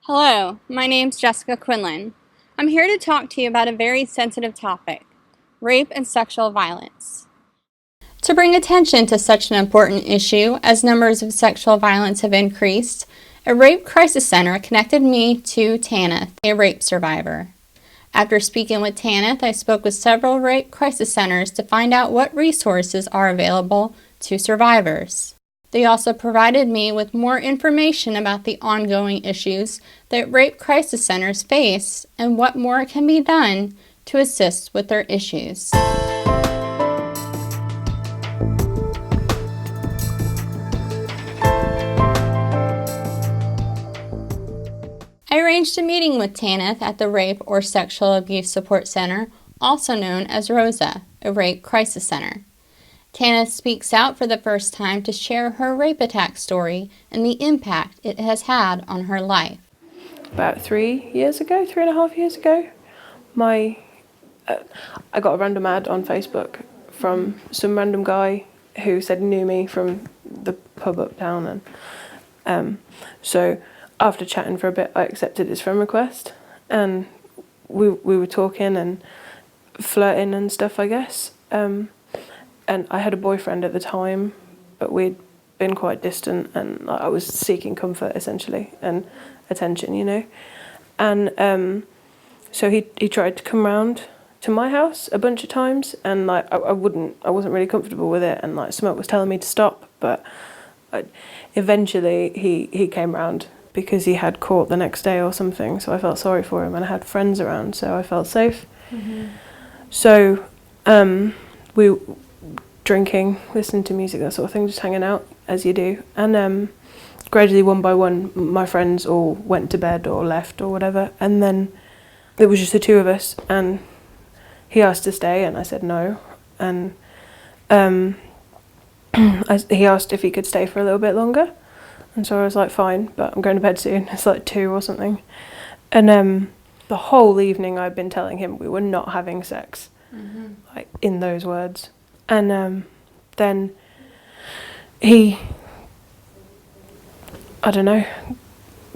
Hello, my name's Jessica Quinlan. I'm here to talk to you about a very sensitive topic, rape and sexual violence. To bring attention to such an important issue as numbers of sexual violence have increased, a rape crisis center connected me to Tanith, a rape survivor. After speaking with Tanith, I spoke with several rape crisis centers to find out what resources are available to survivors. They also provided me with more information about the ongoing issues that rape crisis centers face and what more can be done to assist with their issues. I arranged a meeting with Tanith at the Rape or Sexual Abuse Support Center, also known as ROSA, a rape crisis center. Tanith speaks out for the first time to share her rape attack story and the impact it has had on her life. About 3.5 years ago, I got a random ad on Facebook from some random guy who said he knew me from the pub uptown, and so after chatting for a bit, I accepted his friend request, and we were talking and flirting and stuff, I guess. And I had a boyfriend at the time, but we'd been quite distant, and I was seeking comfort essentially and attention, you know. And so he tried to come round to my house a bunch of times, and like I wasn't really comfortable with it, and like Smoke was telling me to stop, but eventually he came round because he had court the next day or something. So I felt sorry for him, and I had friends around, so I felt safe. Mm-hmm. So we drinking, listening to music, that sort of thing, just hanging out as you do. And gradually, one by one, my friends all went to bed or left or whatever, and then it was just the two of us, and he asked to stay and I said no, and he asked if he could stay for a little bit longer, and so I was like, fine, but I'm going to bed soon. It's like 2 or something. And the whole evening I'd been telling him we were not having sex, like in those words. And then he, I don't know,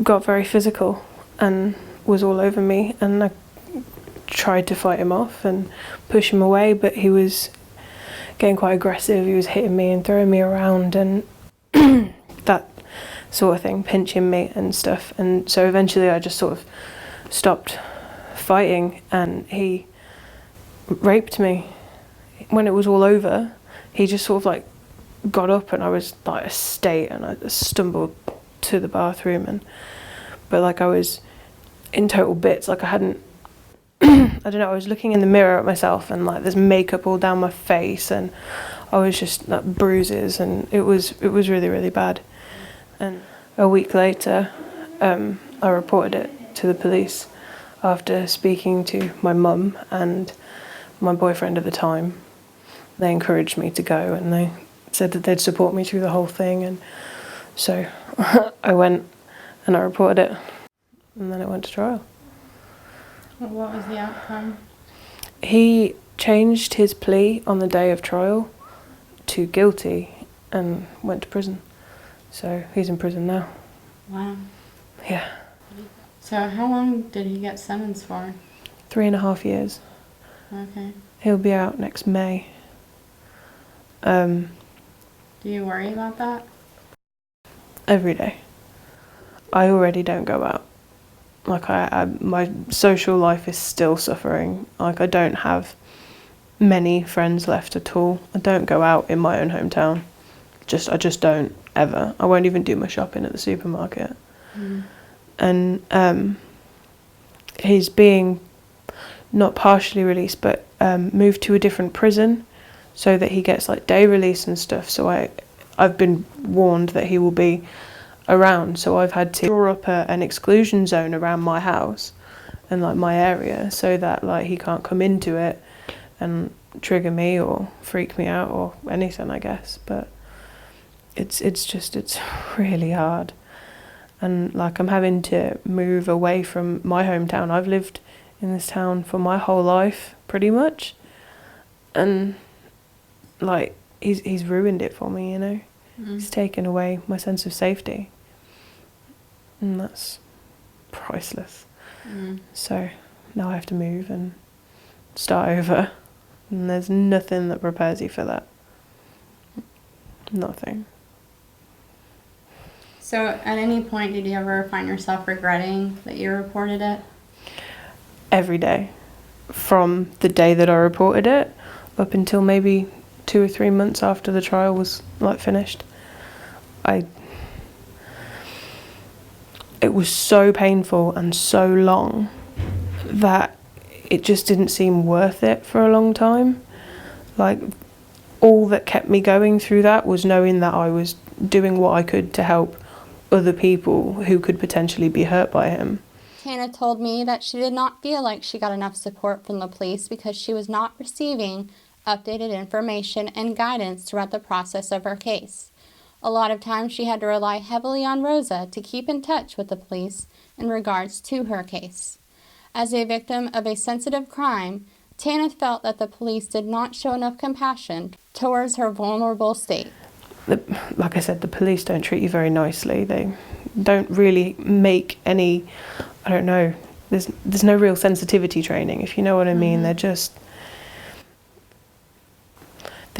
got very physical and was all over me, and I tried to fight him off and push him away, but he was getting quite aggressive. He was hitting me and throwing me around and that sort of thing, pinching me and stuff. And so eventually I just sort of stopped fighting, and he raped me. When it was all over, he just sort of like got up, and I was like a state, and I stumbled to the bathroom, but like I was in total bits, like I hadn't I don't know, I was looking in the mirror at myself, and like there's makeup all down my face, and I was just like bruises, and it was really, really bad. And a week later, I reported it to the police after speaking to my mum and my boyfriend at the time. They encouraged me to go, and they said that they'd support me through the whole thing, and so I went and I reported it, and then it went to trial. What was the outcome? He changed his plea on the day of trial to guilty and went to prison. So he's in prison now. Wow. Yeah. So how long did he get sentenced for? 3.5 years. Okay. He'll be out next May. Do you worry about that? Every day. I already don't go out. Like my social life is still suffering. Like I don't have many friends left at all. I don't go out in my own hometown. I just don't ever. I won't even do my shopping at the supermarket. And he's being not partially released, but moved to a different prison so that he gets like day release and stuff. So I've been warned that he will be around, so I've had to draw up an exclusion zone around my house and like my area, so that like he can't come into it and trigger me or freak me out or anything, I guess. But it's really hard, and like I'm having to move away from my hometown. I've lived in this town for my whole life pretty much, and like he's ruined it for me, you know. He's taken away my sense of safety. And that's priceless. So now I have to move and start over, and there's nothing that prepares you for that. Nothing. So at any point, did you ever find yourself regretting that you reported it? Every day. From the day that I reported it up until maybe 2 or 3 months after the trial was finished. It was so painful and so long that it just didn't seem worth it for a long time. All that kept me going through that was knowing that I was doing what I could to help other people who could potentially be hurt by him. Tanith told me that she did not feel like she got enough support from the police because she was not receiving updated information and guidance throughout the process of her case. A lot of times she had to rely heavily on ROSA to keep in touch with the police in regards to her case. As a victim of a sensitive crime, Tanith felt that the police did not show enough compassion towards her vulnerable state. Like I said, the police don't treat you very nicely. They don't really make any, I don't know, there's no real sensitivity training, if you know what I mean. They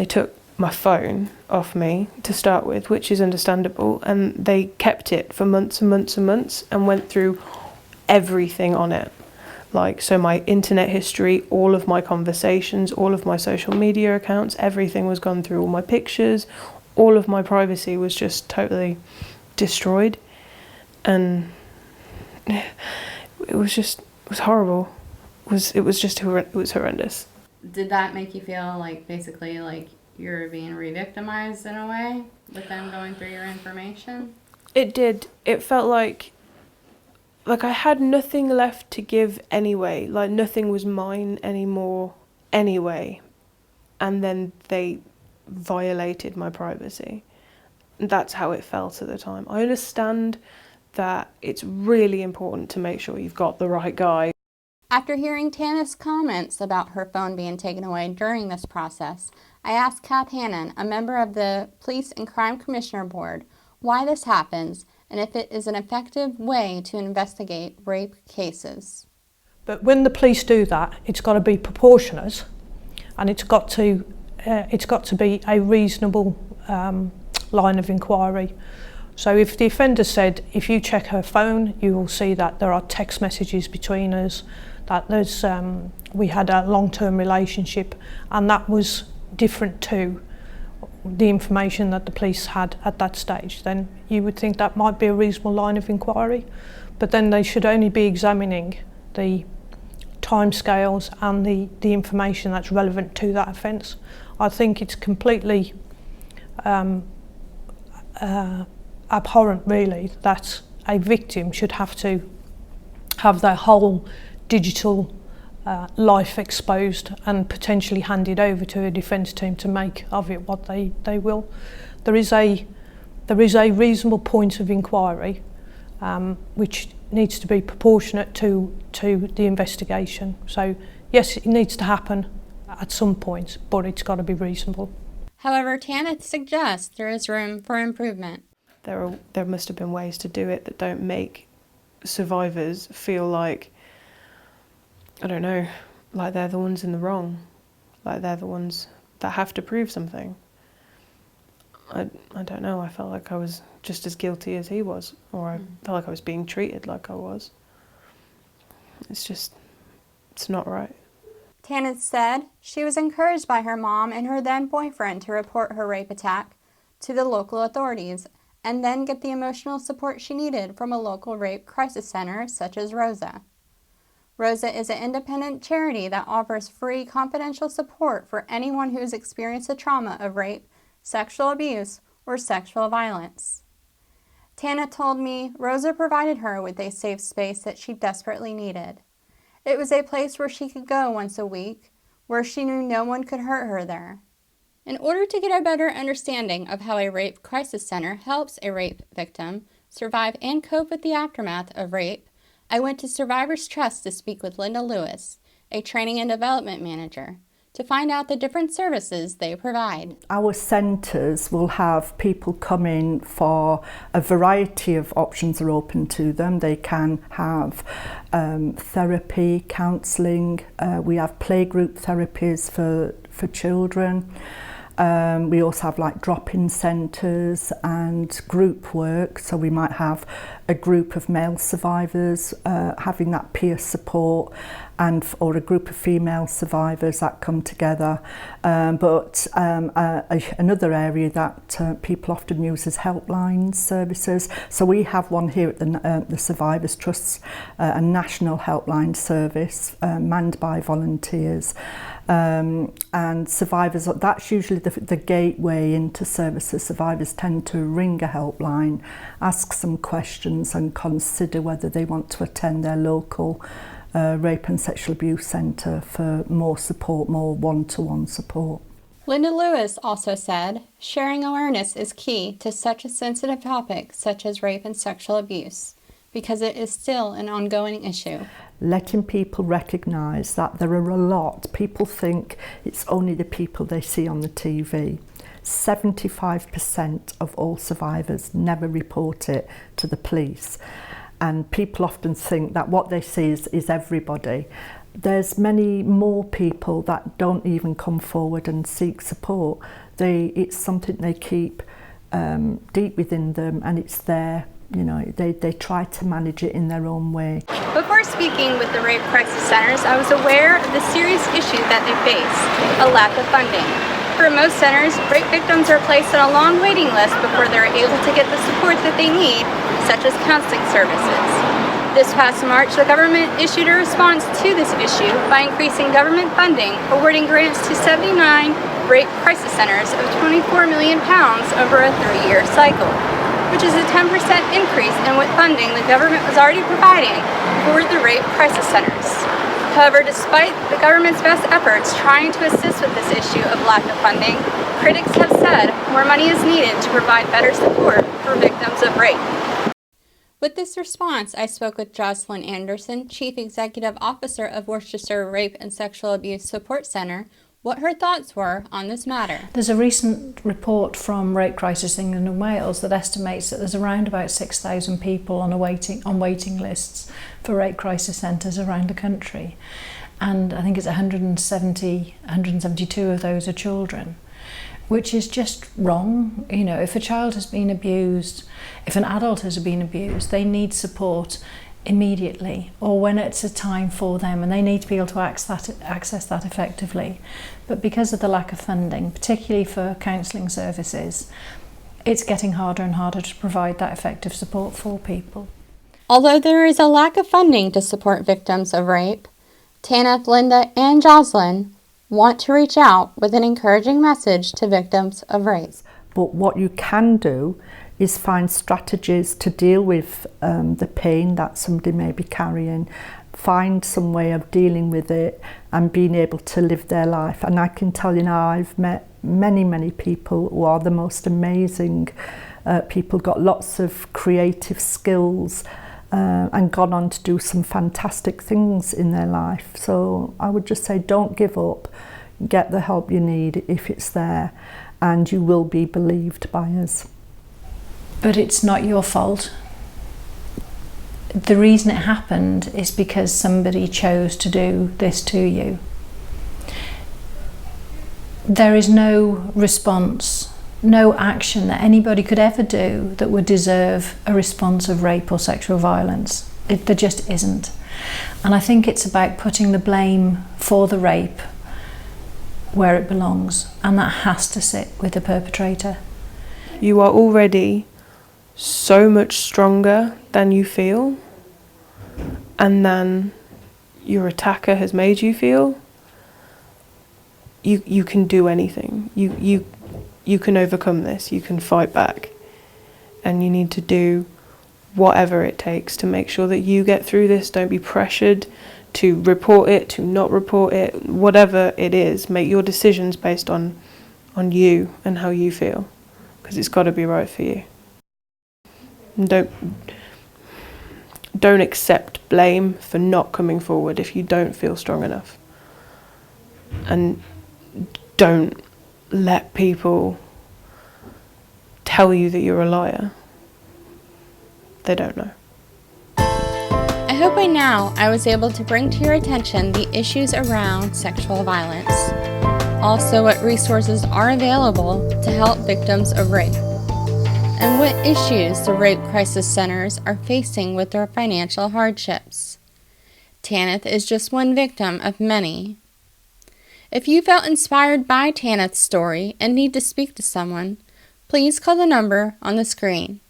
took my phone off me to start with, which is understandable, and they kept it for months and months and months and went through everything on it. So my internet history, all of my conversations, all of my social media accounts, everything was gone through, all my pictures, all of my privacy was just totally destroyed. And it was horrible. It was horrendous. Did that make you feel basically you're being re-victimized in a way with them going through your information? It did. It felt like I had nothing left to give anyway. Nothing was mine anymore anyway. And then they violated my privacy. That's how it felt at the time. I understand that it's really important to make sure you've got the right guy. After hearing Tanith's comments about her phone being taken away during this process, I asked Kath Hannon, a member of the Police and Crime Commissioner Board, why this happens and if it is an effective way to investigate rape cases. But when the police do that, it's got to be proportionate, and it's got to be a reasonable line of inquiry. So if the offender said, if you check her phone, you will see that there are text messages between us, that we had a long-term relationship, and that was different to the information that the police had at that stage, then you would think that might be a reasonable line of inquiry. But then they should only be examining the timescales and the information that's relevant to that offence. I think it's completely abhorrent, really, that a victim should have to have their whole digital life exposed and potentially handed over to a defence team to make of it what they will. There is a reasonable point of inquiry which needs to be proportionate to the investigation. So yes, it needs to happen at some point, but it's got to be reasonable. However, Tanith suggests there is room for improvement. There must have been ways to do it that don't make survivors feel like, I don't know, like they're the ones in the wrong, like they're the ones that have to prove something. I don't know, I felt like I was just as guilty as he was, or I felt like I was being treated like I was. It's not right. Tanith said she was encouraged by her mom and her then boyfriend to report her rape attack to the local authorities and then get the emotional support she needed from a local rape crisis center such as ROSA. ROSA is an independent charity that offers free confidential support for anyone who has experienced the trauma of rape, sexual abuse, or sexual violence. Tanith told me ROSA provided her with a safe space that she desperately needed. It was a place where she could go once a week, where she knew no one could hurt her there. In order to get a better understanding of how a rape crisis center helps a rape victim survive and cope with the aftermath of rape, I went to Survivors Trust to speak with Linda Lewis, a training and development manager, to find out the different services they provide. Our centres will have people come in for a variety of options are open to them. They can have therapy, counselling, we have playgroup therapies for children. We also have like drop-in centres and group work, so we might have a group of male survivors having that peer support, or a group of female survivors that come together. But another area that people often use is helpline services. So we have one here at the Survivors Trust, a national helpline service manned by volunteers. And survivors, that's usually the gateway into services. Survivors tend to ring a helpline, ask some questions and consider whether they want to attend their local rape and sexual abuse centre for more support, more one-to-one support. Linda Lewis also said, sharing awareness is key to such a sensitive topic such as rape and sexual abuse, because it is still an ongoing issue. Letting people recognise that there are a lot. People think it's only the people they see on the TV. 75% of all survivors never report it to the police. And people often think that what they see is everybody. There's many more people that don't even come forward and seek support. It's something they keep deep within them, and it's there. You know, they try to manage it in their own way. Before speaking with the Rape Crisis Centers, I was aware of the serious issue that they face, a lack of funding. For most centers, rape victims are placed on a long waiting list before they're able to get the support that they need, such as counseling services. This past March, the government issued a response to this issue by increasing government funding, awarding grants to 79 rape crisis centers of £24 million over a 3-year cycle, which is a 10% increase in what funding the government was already providing for the rape crisis centers. However, despite the government's best efforts trying to assist with this issue of lack of funding, critics have said more money is needed to provide better support for victims of rape. With this response, I spoke with Jocelyn Anderson, Chief Executive Officer of Worcestershire Rape and Sexual Abuse Support Centre, what her thoughts were on this matter. There's a recent report from Rape Crisis England and Wales that estimates that there's around about 6,000 people on waiting lists for rape crisis centres around the country, and I think it's 172 of those are children, which is just wrong. You know, if a child has been abused, if an adult has been abused, they need support immediately, or when it's a time for them, and they need to be able to access that effectively. But because of the lack of funding, particularly for counselling services, it's getting harder and harder to provide that effective support for people. Although there is a lack of funding to support victims of rape, Tanith, Linda, and Jocelyn want to reach out with an encouraging message to victims of rape. But what you can do is find strategies to deal with the pain that somebody may be carrying, find some way of dealing with it and being able to live their life. And I can tell you now, I've met many people who are the most amazing people, got lots of creative skills and gone on to do some fantastic things in their life. So I would just say, don't give up, get the help you need if it's there, and you will be believed by us. But it's not your fault. The reason it happened is because somebody chose to do this to you. There is no response, no action that anybody could ever do that would deserve a response of rape or sexual violence. There just isn't. And I think it's about putting the blame for the rape where it belongs, and that has to sit with the perpetrator. You are already so much stronger than you feel and than your attacker has made you feel. You can do anything. You can overcome this. You can fight back, and you need to do whatever it takes to make sure that you get through this. Don't be pressured to report it, to not report it, whatever it is. Make your decisions based on you and how you feel, because it's got to be right for you. And don't accept blame for not coming forward if you don't feel strong enough. And don't let people tell you that you're a liar. They don't know. I hope by now I was able to bring to your attention the issues around sexual violence. Also, what resources are available to help victims of rape, and what issues the rape crisis centers are facing with their financial hardships. Tanith is just one victim of many. If you felt inspired by Tanith's story and need to speak to someone, please call the number on the screen.